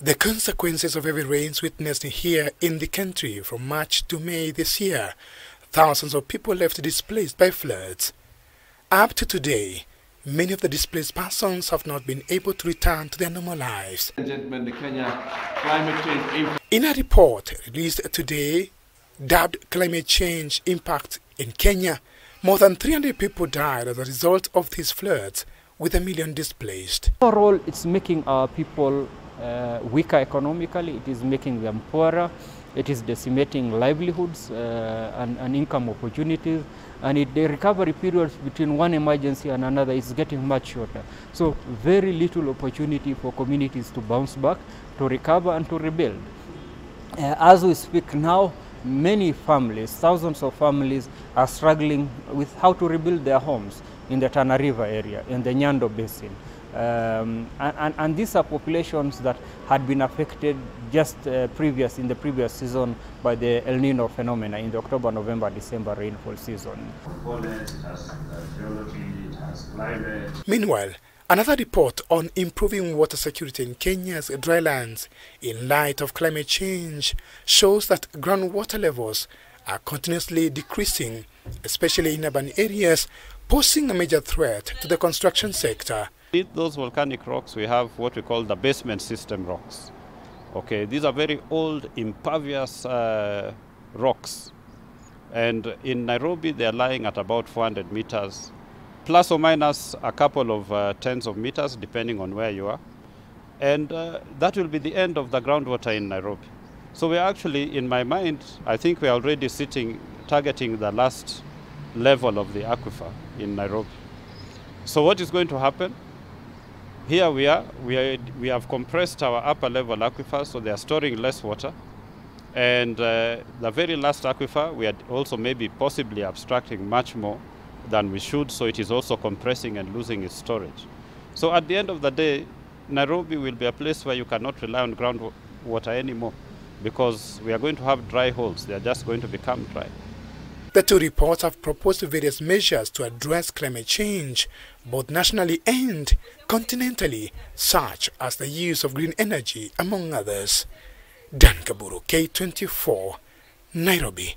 The consequences of heavy rains witnessed here in the country from March to May this year, thousands of people left displaced by floods. Up to today, many of the displaced persons have not been able to return to their normal lives. Gentlemen, the Kenya climate change. In a report released today, dubbed Climate Change Impact in Kenya, more than 300 people died as a result of these floods, with 1 million displaced. Overall, it's making our people weaker economically, it is making them poorer, it is decimating livelihoods and income opportunities, and the recovery periods between one emergency and another is getting much shorter. So very little opportunity for communities to bounce back, to recover and to rebuild. As we speak now, many families, thousands of families, are struggling with how to rebuild their homes in the Tana River area, in the Nyando Basin. And these are populations that had been affected just in the previous season by the El Nino phenomena in the October, November, December rainfall season. Meanwhile, another report on improving water security in Kenya's drylands in light of climate change shows that groundwater levels are continuously decreasing, especially in urban areas, posing a major threat to the construction sector. With those volcanic rocks, we have what we call the basement system rocks. Okay, these are very old, impervious rocks. And in Nairobi, they are lying at about 400 meters, plus or minus a couple of tens of meters, depending on where you are. And that will be the end of the groundwater in Nairobi. So we're actually, in my mind, I think we're already targeting the last level of the aquifer in Nairobi. So what is going to happen? Here we have compressed our upper level aquifers, so they are storing less water. And the very last aquifer, we are also maybe possibly abstracting much more than we should, so it is also compressing and losing its storage. So at the end of the day, Nairobi will be a place where you cannot rely on groundwater anymore, because we are going to have dry holes. They are just going to become dry. The two reports have proposed various measures to address climate change, both nationally and continentally, such as the use of green energy, among others. Dan Kaburu, K24, Nairobi.